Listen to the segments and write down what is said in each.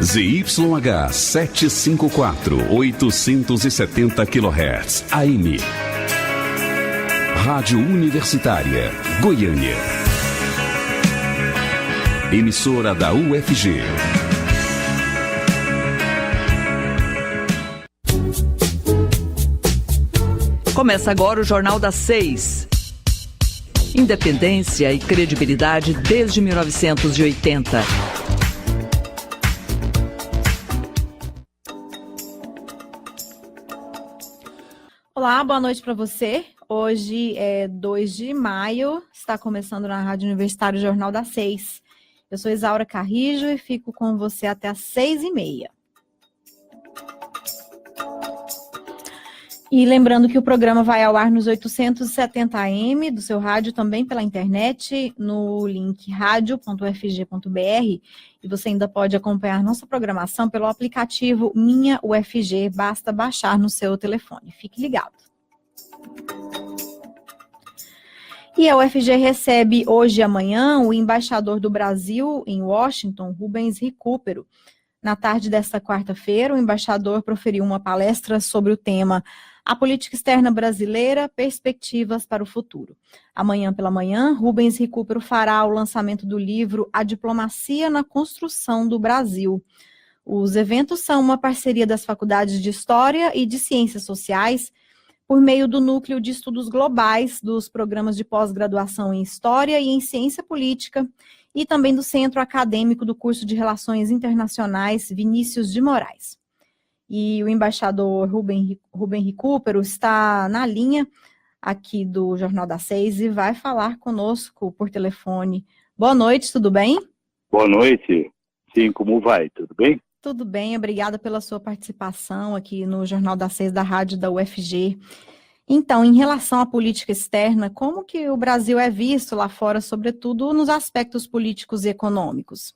ZYH 754, 870 kHz, AM. Rádio Universitária, Goiânia. Emissora da UFG. Começa agora o Jornal das 6. Independência e credibilidade desde 1980. Olá, boa noite para você. Hoje é 2 de maio, está começando na Rádio Universitária o Jornal das 6. Eu sou Isaura Carrijo e fico com você até às 6h30. E lembrando que o programa vai ao ar nos 870 AM do seu rádio, também pela internet, no link radio.ufg.br. E você ainda pode acompanhar nossa programação pelo aplicativo Minha UFG, basta baixar no seu telefone. Fique ligado. E a UFG recebe hoje e amanhã o embaixador do Brasil em Washington, Rubens Recupero. Na tarde desta quarta-feira, o embaixador proferiu uma palestra sobre o tema A Política Externa Brasileira, Perspectivas para o Futuro. Amanhã pela manhã, Rubens Recupero fará o lançamento do livro A Diplomacia na Construção do Brasil. Os eventos são uma parceria das Faculdades de História e de Ciências Sociais, por meio do Núcleo de Estudos Globais dos Programas de Pós-Graduação em História e em Ciência Política, e também do Centro Acadêmico do Curso de Relações Internacionais Vinícius de Moraes. E o embaixador Rubem Recupero está na linha aqui do Jornal das 6 e vai falar conosco por telefone. Boa noite, tudo bem? Boa noite. Sim, como vai? Tudo bem? Tudo bem, obrigada pela sua participação aqui no Jornal das 6 da Rádio da UFG. Então, em relação à política externa, como que o Brasil é visto lá fora, sobretudo nos aspectos políticos e econômicos?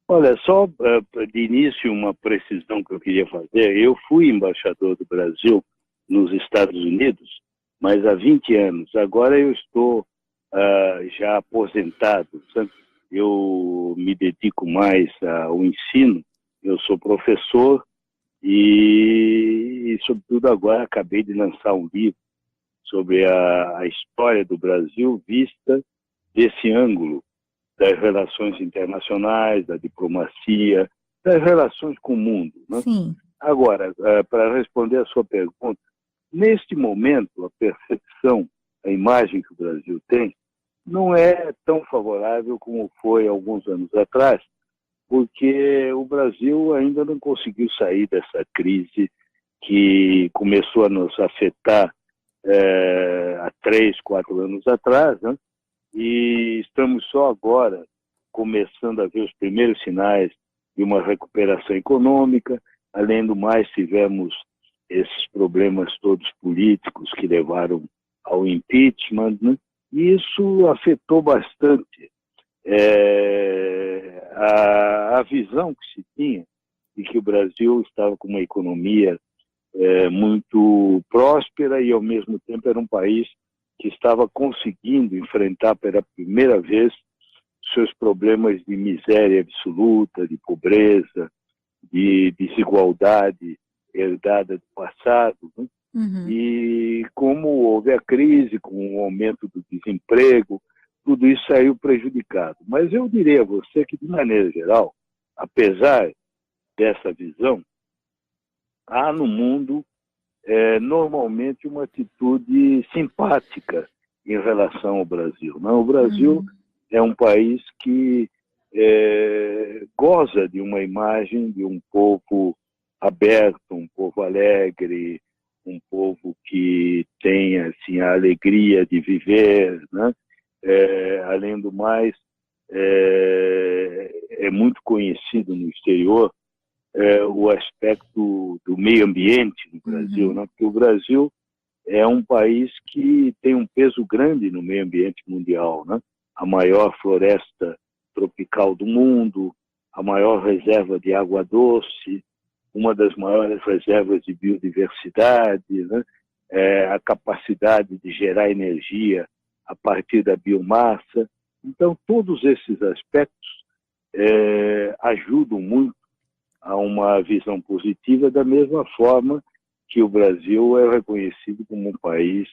Olha, só de início uma precisão que eu queria fazer. Eu fui embaixador do Brasil nos Estados Unidos, mas há 20 anos. Agora eu estou já aposentado, sabe? Eu me dedico mais ao ensino, eu sou professor e sobretudo agora acabei de lançar um livro sobre a história do Brasil vista desse ângulo das relações internacionais, da diplomacia, das relações com o mundo, né? Sim. Agora, para responder a sua pergunta, neste momento a percepção, a imagem que o Brasil tem, não é tão favorável como foi alguns anos atrás, porque o Brasil ainda não conseguiu sair dessa crise que começou a nos afetar há 3, 4 anos atrás, né? E estamos só agora começando a ver os primeiros sinais de uma recuperação econômica. Além do mais, tivemos esses problemas todos políticos que levaram ao impeachment, né? E isso afetou bastante a visão que se tinha de que o Brasil estava com uma economia muito próspera e, ao mesmo tempo, era um país que estava conseguindo enfrentar pela primeira vez seus problemas de miséria absoluta, de pobreza, de desigualdade herdada do passado, né? Uhum. E como houve a crise, com o aumento do desemprego, tudo isso saiu prejudicado. Mas eu diria a você que, de maneira geral, apesar dessa visão, há no mundo normalmente uma atitude simpática em relação ao Brasil, né? O Brasil é um país que goza de uma imagem de um povo aberto, um povo alegre, um povo que tem assim, a alegria de viver, né? Além do mais, é muito conhecido no exterior o aspecto do meio ambiente no Brasil, né? Porque o Brasil é um país que tem um peso grande no meio ambiente mundial, né? A maior floresta tropical do mundo, a maior reserva de água doce, uma das maiores reservas de biodiversidade, né? A capacidade de gerar energia a partir da biomassa. Então, todos esses aspectos ajudam muito a uma visão positiva, da mesma forma que o Brasil é reconhecido como um país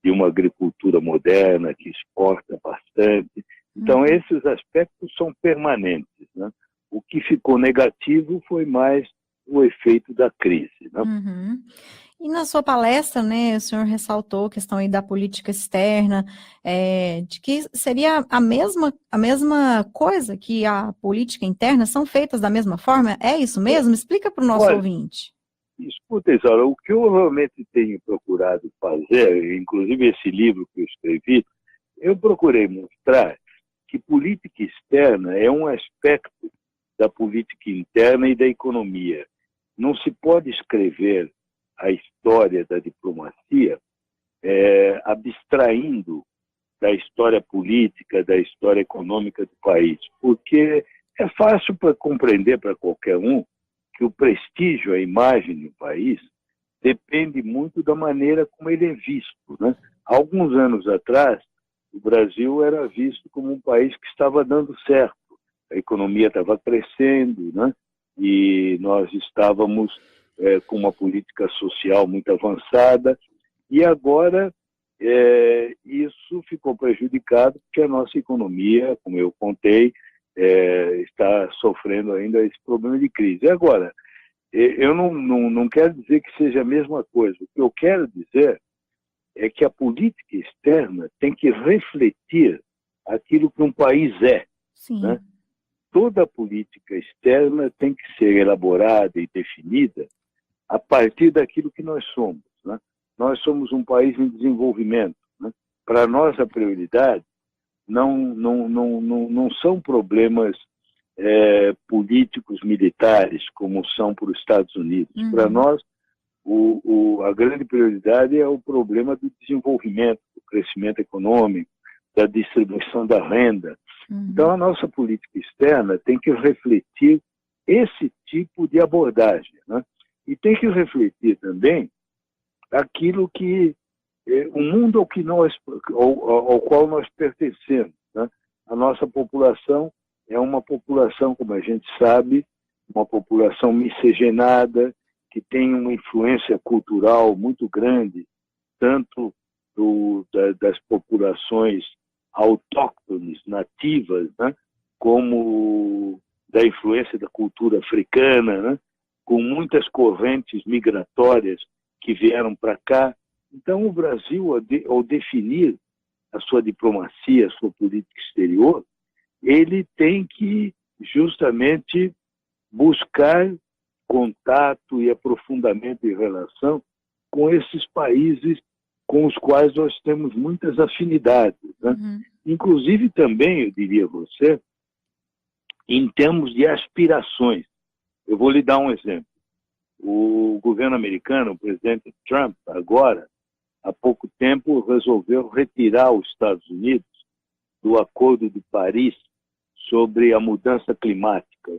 de uma agricultura moderna, que exporta bastante. Então, esses aspectos são permanentes, né? O que ficou negativo foi mais o efeito da crise, né? Uhum. E na sua palestra, né, o senhor ressaltou a questão aí da política externa, de que seria a mesma coisa que a política interna, são feitas da mesma forma? É isso mesmo? Explica para o nosso ouvinte. Escuta, Isaura, o que eu realmente tenho procurado fazer, inclusive esse livro que eu escrevi, eu procurei mostrar que política externa é um aspecto da política interna e da economia. Não se pode escrever a história da diplomacia abstraindo da história política, da história econômica do país, porque é fácil para compreender para qualquer um que o prestígio, a imagem do país, depende muito da maneira como ele é visto, né? Há alguns anos atrás, o Brasil era visto como um país que estava dando certo, a economia estava crescendo, né? E nós estávamos com uma política social muito avançada, e agora isso ficou prejudicado porque a nossa economia, como eu contei, está sofrendo ainda esse problema de crise. Agora, eu não quero dizer que seja a mesma coisa. O que eu quero dizer é que a política externa tem que refletir aquilo que um país é. Sim. Né? Toda a política externa tem que ser elaborada e definida a partir daquilo que nós somos. Né? Nós somos um país em desenvolvimento. Né? Para nós, a prioridade não são problemas políticos, militares, como são para os Estados Unidos. Uhum. Para nós, a grande prioridade é o problema do desenvolvimento, do crescimento econômico, da distribuição da renda. Uhum. Então, a nossa política externa tem que refletir esse tipo de abordagem, né? E tem que refletir também aquilo que o mundo ao qual nós pertencemos. Né? A nossa população é uma população, como a gente sabe, uma população miscigenada, que tem uma influência cultural muito grande, tanto das populações autóctones, nativas, né? Como da influência da cultura africana, né? Com muitas correntes migratórias que vieram para cá. Então, o Brasil, ao definir a sua diplomacia, a sua política exterior, ele tem que justamente buscar contato e aprofundamento em relação com esses países com os quais nós temos muitas afinidades, né? Uhum. Inclusive também, eu diria a você, em termos de aspirações. Eu vou lhe dar um exemplo. O governo americano, o presidente Trump, agora, há pouco tempo, resolveu retirar os Estados Unidos do Acordo de Paris sobre a mudança climática,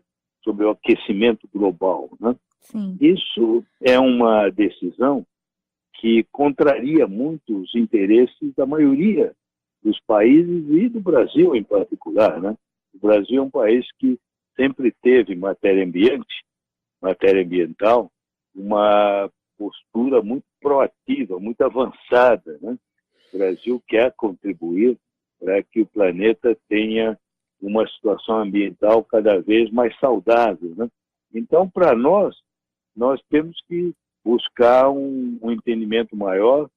sobre o aquecimento global, né? Sim. Isso é uma decisão que contraria muito os interesses da maioria dos países e do Brasil em particular, né? O Brasil é um país que sempre teve matéria ambiental, uma postura muito proativa, muito avançada, né? O Brasil quer contribuir para que o planeta tenha uma situação ambiental cada vez mais saudável, né? Então, para nós temos que buscar um entendimento maior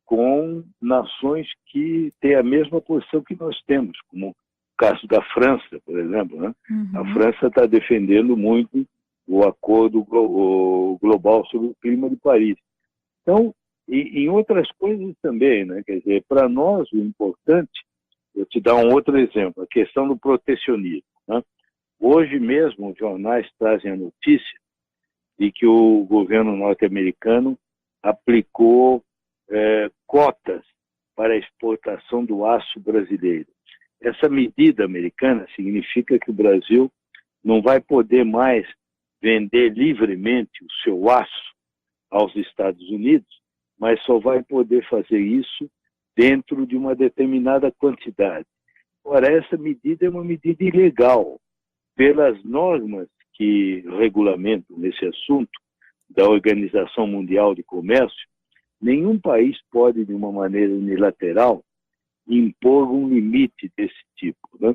com nações que têm a mesma posição que nós temos, como o caso da França, por exemplo, né? Uhum. A França está defendendo muito o Acordo Global sobre o Clima de Paris. Então, e em outras coisas também, né? Quer dizer, para nós o importante, eu te dar um outro exemplo, a questão do protecionismo, né? Hoje mesmo os jornais trazem a notícia de que o governo norte-americano aplicou cotas para a exportação do aço brasileiro. Essa medida americana significa que o Brasil não vai poder mais vender livremente o seu aço aos Estados Unidos, mas só vai poder fazer isso dentro de uma determinada quantidade. Ora, essa medida é uma medida ilegal, pelas normas que regulamentam esse assunto, da Organização Mundial de Comércio, nenhum país pode, de uma maneira unilateral, impor um limite desse tipo, né?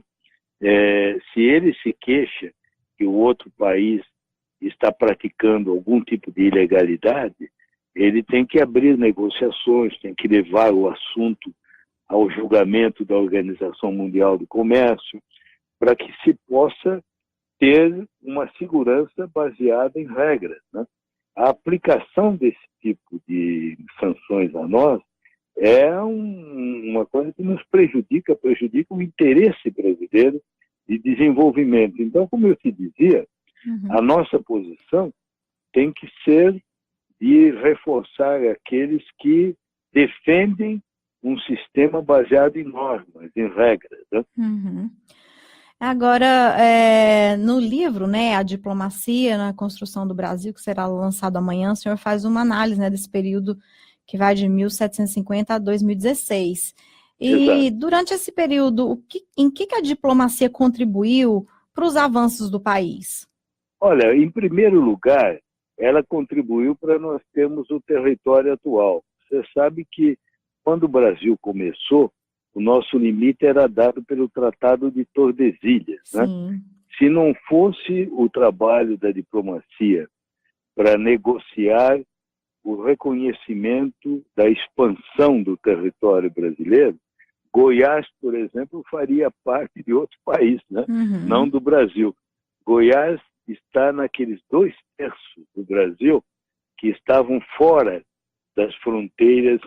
Se ele se queixa que o outro país está praticando algum tipo de ilegalidade, ele tem que abrir negociações, tem que levar o assunto ao julgamento da Organização Mundial do Comércio, para que se possa ter uma segurança baseada em regras, né? A aplicação desse tipo de sanções a nós é uma coisa que nos prejudica o interesse brasileiro de desenvolvimento. Então, como eu te dizia, a nossa posição tem que ser de reforçar aqueles que defendem um sistema baseado em normas, em regras, né? Agora, no livro, né, A Diplomacia na Construção do Brasil, que será lançado amanhã, o senhor faz uma análise, né, desse período que vai de 1750 a 2016. E Exato. durante esse período, em que a diplomacia contribuiu para os avanços do país? Olha, em primeiro lugar, ela contribuiu para nós termos o território atual. Você sabe que quando o Brasil começou, o nosso limite era dado pelo Tratado de Tordesilhas, né? Se não fosse o trabalho da diplomacia para negociar o reconhecimento da expansão do território brasileiro, Goiás, por exemplo, faria parte de outro país, né? Não do Brasil. Goiás está naqueles 2/3 do Brasil que estavam fora das fronteiras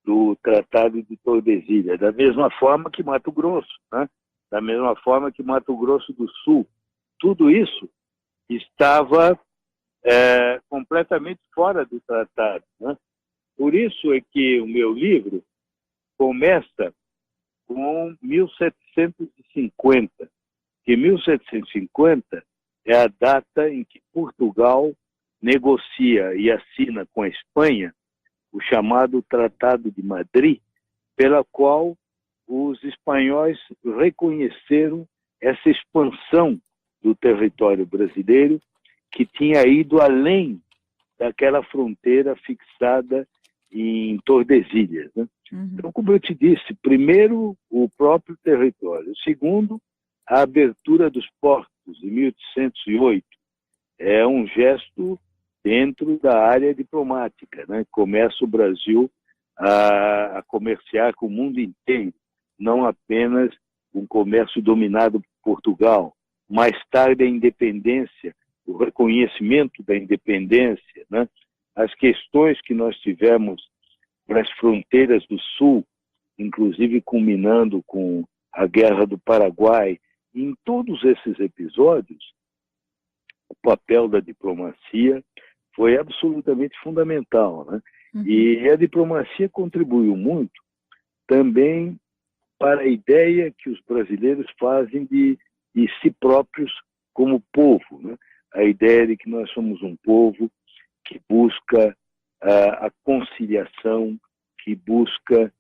do Tratado de Tordesilhas, da mesma forma que Mato Grosso, né? Da mesma forma que Mato Grosso do Sul. Tudo isso estava completamente fora do tratado, né? Por isso é que o meu livro começa com 1750, que 1750 é a data em que Portugal negocia e assina com a Espanha o chamado Tratado de Madrid, pela qual os espanhóis reconheceram essa expansão do território brasileiro que tinha ido além daquela fronteira fixada em Tordesilhas, né? Então, como eu te disse, primeiro, o próprio território. Segundo, a abertura dos portos em 1808. É um gesto dentro da área diplomática, né? Começa o Brasil a comerciar com o mundo inteiro, não apenas um comércio dominado por Portugal. Mais tarde, a independência, o reconhecimento da independência, né? As questões que nós tivemos para as fronteiras do Sul, inclusive culminando com a Guerra do Paraguai. Em todos esses episódios, o papel da diplomacia foi absolutamente fundamental, né? E a diplomacia contribuiu muito também para a ideia que os brasileiros fazem de si próprios como povo, né? A ideia de que nós somos um povo que busca a conciliação, que busca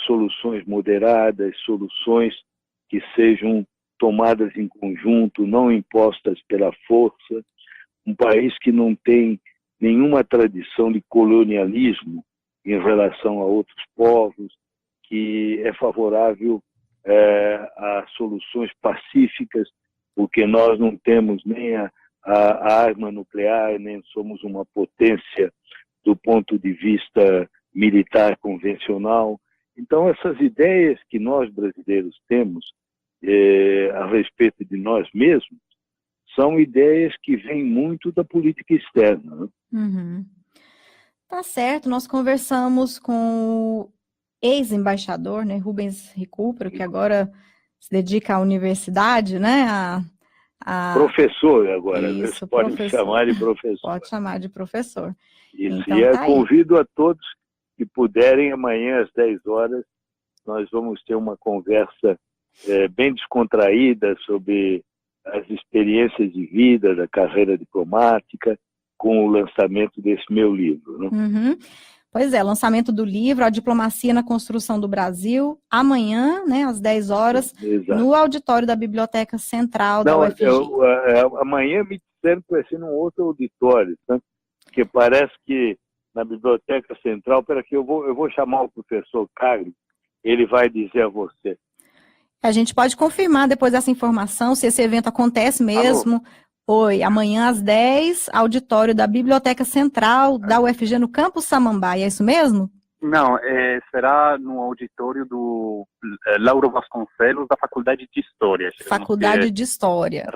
soluções moderadas, soluções que sejam tomadas em conjunto, não impostas pela força, um país que não tem nenhuma tradição de colonialismo em relação a outros povos, que é favorável a soluções pacíficas, porque nós não temos nem a arma nuclear, nem somos uma potência do ponto de vista militar convencional. Então, essas ideias que nós brasileiros temos a respeito de nós mesmos são ideias que vêm muito da política externa, né? Tá certo, nós conversamos com o ex-embaixador, né, Rubens Recupero, que agora se dedica à universidade, né? Professor agora, Isso, você pode me chamar de professor. Pode chamar de professor. Isso, Então, e tá aí. convido a todos que puderem, amanhã às 10 horas, nós vamos ter uma conversa bem descontraída sobre as experiências de vida, da carreira diplomática, com o lançamento desse meu livro, né? Pois é, lançamento do livro A Diplomacia na Construção do Brasil, amanhã, né, às 10 horas, Exato. no auditório da Biblioteca Central da Não, UFG. amanhã me disseram que vai ser num outro auditório, tá? Porque parece que na Biblioteca Central, que eu vou chamar o professor Carlos, ele vai dizer a você. A gente pode confirmar depois essa informação, se esse evento acontece mesmo. Oi, amanhã às 10, auditório da Biblioteca Central da UFG no Campus Samambaia, é isso mesmo? Não, será no auditório do Lauro Vasconcelos, da Faculdade de História. Faculdade de História.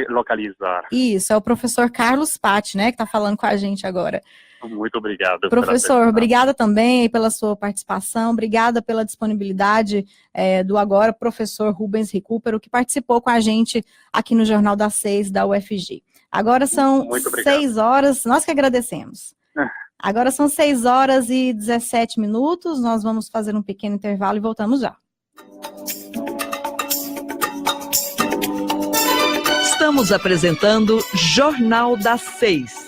Relocalizar. Isso, é o professor Carlos Patti, né, que está falando com a gente agora. Muito obrigado. Professor, obrigada também pela sua participação, obrigada pela disponibilidade do agora professor Rubens Recupero, que participou com a gente aqui no Jornal das 6 da UFG. Agora são 6 horas, nós que agradecemos. Agora são 6 horas e 17 minutos, nós vamos fazer um pequeno intervalo e voltamos já. Estamos apresentando Jornal das 6.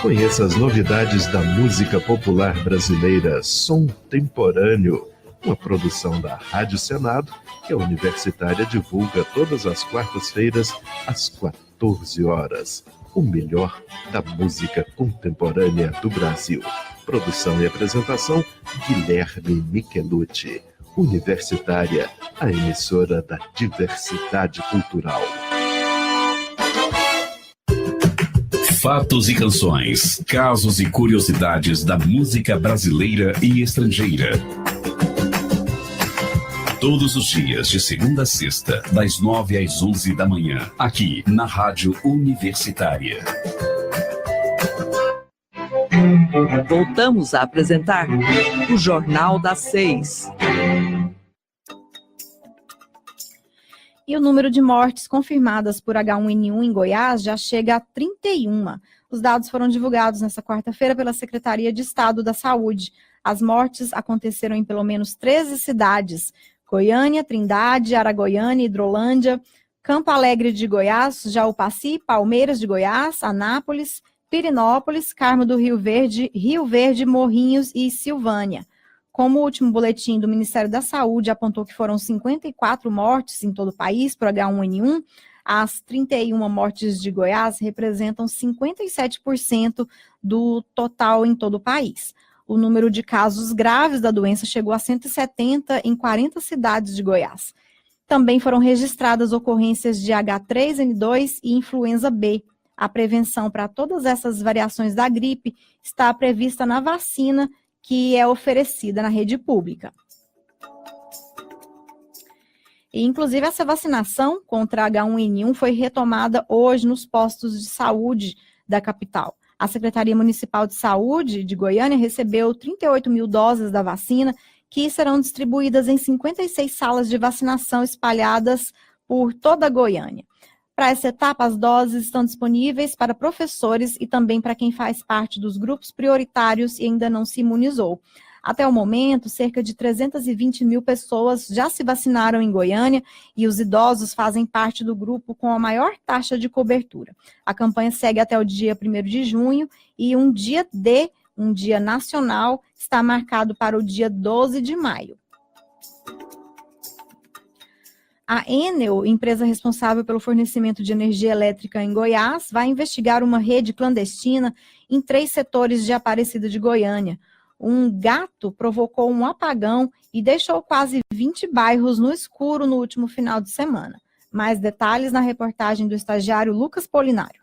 Conheça as novidades da música popular brasileira Som Temporâneo, uma produção da Rádio Senado, que a Universitária divulga todas as quartas-feiras, às 14 horas. O melhor da música contemporânea do Brasil. Produção e apresentação, Guilherme Michelucci. Universitária, a emissora da diversidade cultural. Fatos e canções, casos e curiosidades da música brasileira e estrangeira. Todos os dias, de segunda a sexta, das 9 às 11 da manhã, aqui na Rádio Universitária. Voltamos a apresentar o Jornal das 6. E o número de mortes confirmadas por H1N1 em Goiás já chega a 31. Os dados foram divulgados nesta quarta-feira pela Secretaria de Estado da Saúde. As mortes aconteceram em pelo menos 13 cidades: Goiânia, Trindade, Aragoiânia, Hidrolândia, Campo Alegre de Goiás, Jaupaci, Palmeiras de Goiás, Anápolis, Pirinópolis, Carmo do Rio Verde, Morrinhos e Silvânia. Como o último boletim do Ministério da Saúde apontou que foram 54 mortes em todo o país por H1N1, as 31 mortes de Goiás representam 57% do total em todo o país. O número de casos graves da doença chegou a 170 em 40 cidades de Goiás. Também foram registradas ocorrências de H3N2 e influenza B. A prevenção para todas essas variações da gripe está prevista na vacina que é oferecida na rede pública. E, inclusive, essa vacinação contra H1N1 foi retomada hoje nos postos de saúde da capital. A Secretaria Municipal de Saúde de Goiânia recebeu 38 mil doses da vacina, que serão distribuídas em 56 salas de vacinação espalhadas por toda a Goiânia. Para essa etapa, as doses estão disponíveis para professores e também para quem faz parte dos grupos prioritários e ainda não se imunizou. Até o momento, cerca de 320 mil pessoas já se vacinaram em Goiânia e os idosos fazem parte do grupo com a maior taxa de cobertura. A campanha segue até o dia 1º de junho e um dia nacional, está marcado para o dia 12 de maio. A Enel, empresa responsável pelo fornecimento de energia elétrica em Goiás, vai investigar uma rede clandestina em 3 setores de Aparecida de Goiânia. Um gato provocou um apagão e deixou quase 20 bairros no escuro no último final de semana. Mais detalhes na reportagem do estagiário Lucas Polinário.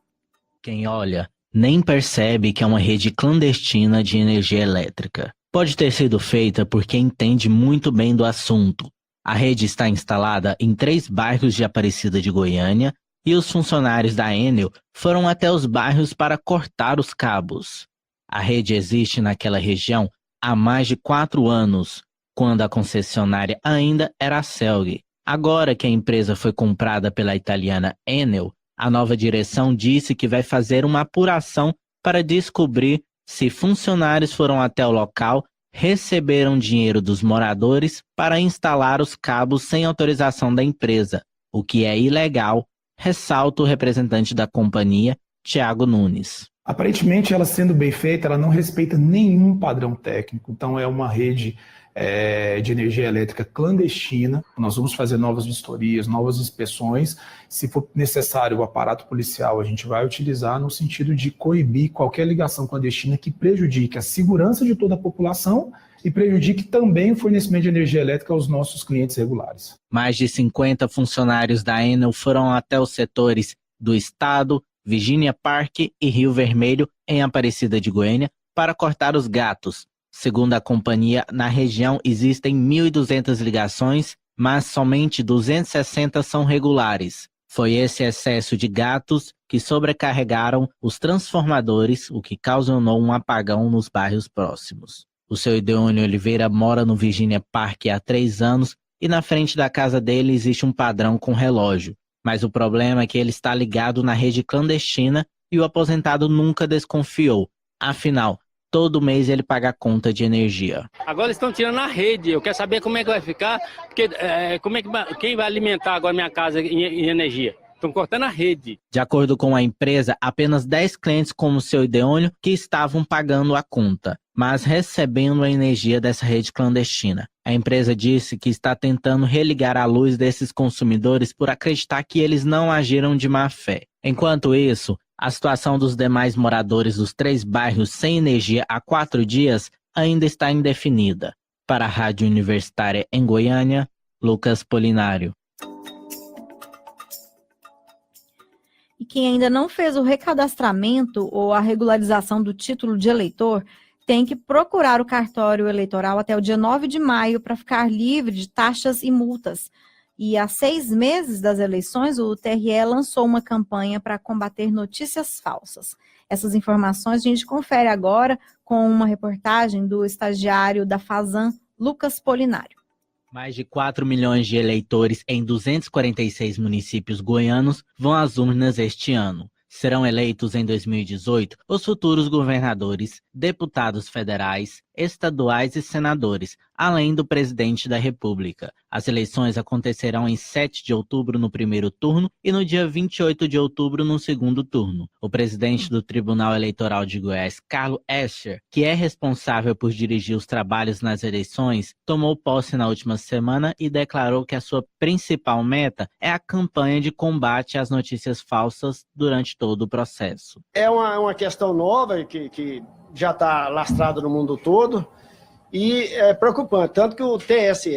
Quem olha nem percebe que é uma rede clandestina de energia elétrica. Pode ter sido feita por quem entende muito bem do assunto. A rede está instalada em 3 bairros de Aparecida de Goiânia e os funcionários da Enel foram até os bairros para cortar os cabos. A rede existe naquela região há mais de 4 anos, quando a concessionária ainda era a Celg. Agora que a empresa foi comprada pela italiana Enel, a nova direção disse que vai fazer uma apuração para descobrir se funcionários foram até o local, receberam dinheiro dos moradores para instalar os cabos sem autorização da empresa. o que é ilegal, ressalta o representante da companhia, Thiago Nunes. Aparentemente, ela sendo bem feita, ela não respeita nenhum padrão técnico. Então, é uma rede de energia elétrica clandestina. Nós vamos fazer novas vistorias, novas inspeções. Se for necessário o aparato policial, a gente vai utilizar no sentido de coibir qualquer ligação clandestina que prejudique a segurança de toda a população e prejudique também o fornecimento de energia elétrica aos nossos clientes regulares. Mais de 50 funcionários da Enel foram até os setores do Estado, Virginia Park e Rio Vermelho, em Aparecida de Goiânia, para cortar os gatos. Segundo a companhia, na região existem 1.200 ligações, mas somente 260 são regulares. Foi esse excesso de gatos que sobrecarregaram os transformadores, o que causou um apagão nos bairros próximos. O seu Ideônio Oliveira mora no Virginia Park há 3 anos e na frente da casa dele existe um padrão com relógio. Mas o problema é que ele está ligado na rede clandestina e o aposentado nunca desconfiou. Afinal, todo mês ele paga a conta de energia. Agora estão tirando a rede, eu quero saber como é que vai ficar, porque quem vai alimentar agora minha casa em energia? Estão cortando a rede. De acordo com a empresa, apenas 10 clientes como o seu Ideônio que estavam pagando a conta, mas recebendo a energia dessa rede clandestina. A empresa disse que está tentando religar a luz desses consumidores por acreditar que eles não agiram de má fé. Enquanto isso, a situação dos demais moradores dos 3 bairros sem energia há 4 dias ainda está indefinida. Para a Rádio Universitária em Goiânia, Lucas Polinário. E quem ainda não fez o recadastramento ou a regularização do título de eleitor tem que procurar o cartório eleitoral até o dia 9 de maio para ficar livre de taxas e multas. E há 6 meses das eleições, o TRE lançou uma campanha para combater notícias falsas. Essas informações a gente confere agora com uma reportagem do estagiário da Fazan, Lucas Polinário. Mais de 4 milhões de eleitores em 246 municípios goianos vão às urnas este ano. Serão eleitos em 2018 os futuros governadores, deputados federais, estaduais e senadores, além do presidente da República. As eleições acontecerão em 7 de outubro no primeiro turno e no dia 28 de outubro no segundo turno. O presidente do Tribunal Eleitoral de Goiás, Carlos Escher, que é responsável por dirigir os trabalhos nas eleições, tomou posse na última semana e declarou que a sua principal meta é a campanha de combate às notícias falsas durante todo o processo. É uma questão nova que já está lastrada no mundo todo e é preocupante, tanto que o TSE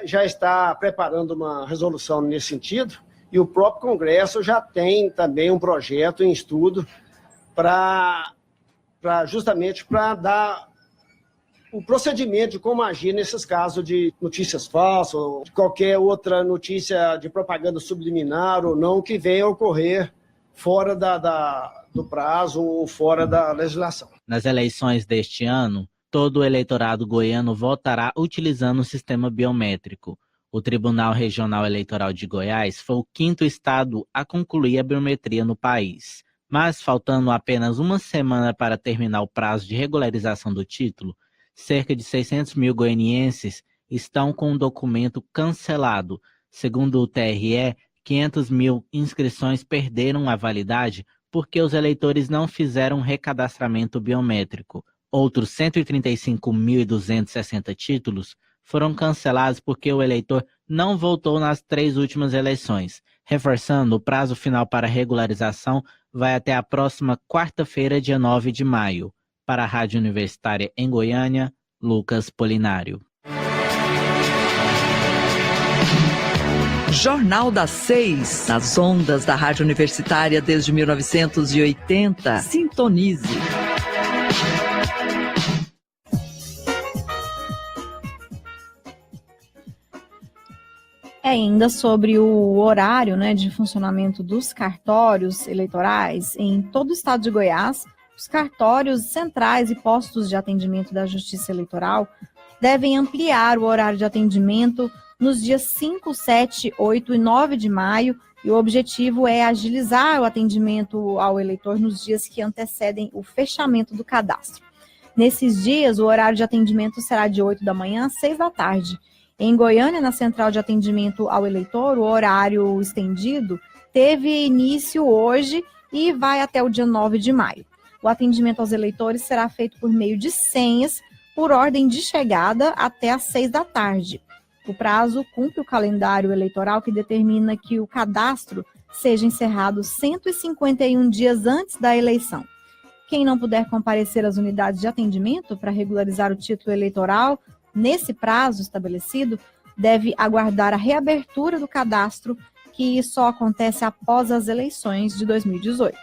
já está preparando uma resolução nesse sentido e o próprio Congresso já tem também um projeto em estudo justamente para dar o procedimento de como agir nesses casos de notícias falsas ou de qualquer outra notícia de propaganda subliminar ou não que venha a ocorrer fora do prazo ou fora da legislação. Nas eleições deste ano, todo o eleitorado goiano votará utilizando o sistema biométrico. O Tribunal Regional Eleitoral de Goiás foi o 5º estado a concluir a biometria no país. Mas, faltando apenas uma semana para terminar o prazo de regularização do título, cerca de 600 mil goianienses estão com o documento cancelado. Segundo o TRE, 500 mil inscrições perderam a validade porque os eleitores não fizeram recadastramento biométrico. Outros 135.260 títulos foram cancelados porque o eleitor não votou nas 3 últimas eleições. Reforçando, o prazo final para regularização vai até a próxima quarta-feira, dia 9 de maio. Para a Rádio Universitária em Goiânia, Lucas Polinário. Jornal das 6, nas ondas da Rádio Universitária desde 1980. Sintonize. Ainda sobre o horário, de funcionamento dos cartórios eleitorais em todo o estado de Goiás, os cartórios centrais e postos de atendimento da Justiça Eleitoral devem ampliar o horário de atendimento nos dias 5, 7, 8 e 9 de maio, e o objetivo é agilizar o atendimento ao eleitor nos dias que antecedem o fechamento do cadastro. Nesses dias, o horário de atendimento será de 8 da manhã às 6 da tarde, Em Goiânia, na Central de Atendimento ao Eleitor, o horário estendido teve início hoje e vai até o dia 9 de maio. O atendimento aos eleitores será feito por meio de senhas, por ordem de chegada até às 6 da tarde. O prazo cumpre o calendário eleitoral que determina que o cadastro seja encerrado 151 dias antes da eleição. Quem não puder comparecer às unidades de atendimento para regularizar o título eleitoral nesse prazo estabelecido, deve aguardar a reabertura do cadastro, que só acontece após as eleições de 2018.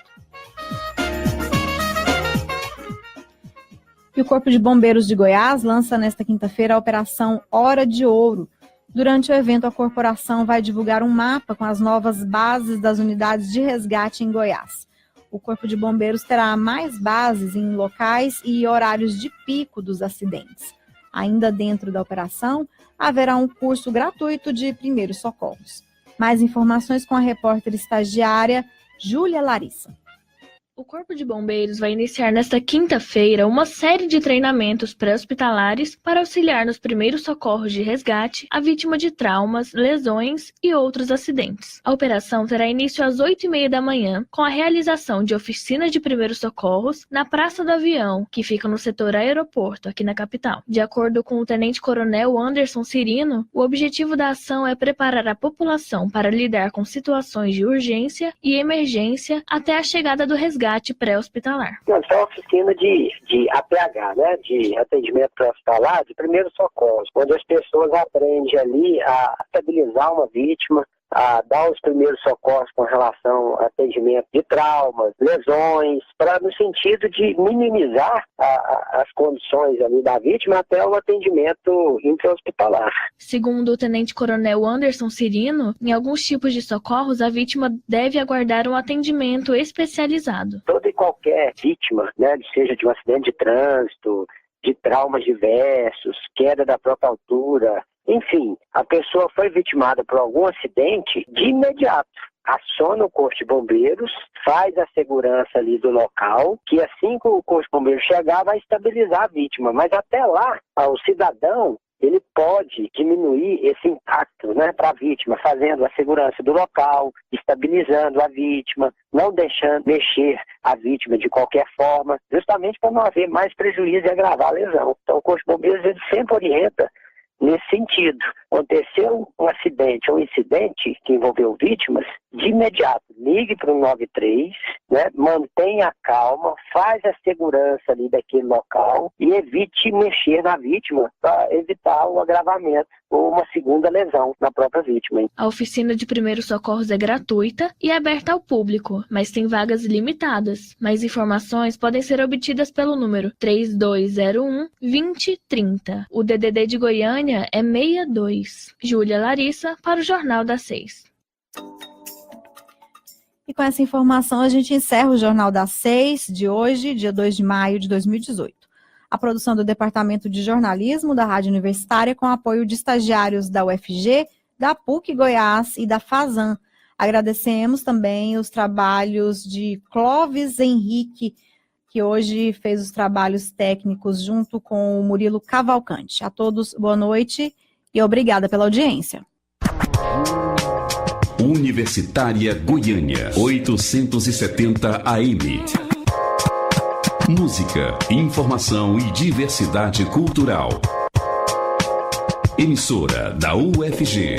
E o Corpo de Bombeiros de Goiás lança nesta quinta-feira a Operação Hora de Ouro. Durante o evento, a corporação vai divulgar um mapa com as novas bases das unidades de resgate em Goiás. O Corpo de Bombeiros terá mais bases em locais e horários de pico dos acidentes. Ainda dentro da operação, haverá um curso gratuito de primeiros socorros. Mais informações com a repórter estagiária Júlia Larissa. O Corpo de Bombeiros vai iniciar nesta quinta-feira uma série de treinamentos pré-hospitalares para auxiliar nos primeiros socorros de resgate a vítima de traumas, lesões e outros acidentes. A operação terá início às 8h30 da manhã, com a realização de oficinas de primeiros socorros na Praça do Avião, que fica no setor aeroporto, aqui na capital. De acordo com o Tenente-Coronel Anderson Cirino, o objetivo da ação é preparar a população para lidar com situações de urgência e emergência até a chegada do resgate pré-hospitalar. Essa é uma oficina de APH, né? De atendimento pré-hospitalar, de primeiros socorros, onde as pessoas aprendem ali a estabilizar uma vítima, a dar os primeiros socorros com relação ao atendimento de traumas, lesões, no sentido de minimizar as condições ali da vítima até o atendimento intra-hospitalar. Segundo o Tenente-Coronel Anderson Cirino, em alguns tipos de socorros, a vítima deve aguardar um atendimento especializado. Toda e qualquer vítima, né, seja de um acidente de trânsito, de traumas diversos, queda da própria altura, enfim, a pessoa foi vitimada por algum acidente, de imediato aciona o Corpo de Bombeiros, faz a segurança ali do local, que assim que o Corpo de Bombeiros chegar, vai estabilizar a vítima. Mas até lá, o cidadão, ele pode diminuir esse impacto, né, para a vítima, fazendo a segurança do local, estabilizando a vítima, não deixando mexer a vítima de qualquer forma, justamente para não haver mais prejuízo e agravar a lesão. Então o Corpo de Bombeiros ele sempre orienta nesse sentido. Aconteceu um acidente ou um incidente que envolveu vítimas, de imediato ligue para o 93, né, mantenha a calma, faz a segurança ali daquele local e evite mexer na vítima para evitar o agravamento ou uma segunda lesão na própria vítima. A oficina de primeiros socorros é gratuita e aberta ao público, mas tem vagas limitadas. Mais informações podem ser obtidas pelo número 3201-2030. O DDD de Goiânia é 62. Júlia Larissa, para o Jornal das 6. E com essa informação a gente encerra o Jornal das 6 de hoje, dia 2 de maio de 2018. A produção do Departamento de Jornalismo da Rádio Universitária com apoio de estagiários da UFG, da PUC Goiás e da FASAN. Agradecemos também os trabalhos de Clóvis Henrique, que hoje fez os trabalhos técnicos junto com o Murilo Cavalcante. A todos, boa noite e obrigada pela audiência. Universitária Goiânia, 870 AM. Música, informação e diversidade cultural. Emissora da UFG.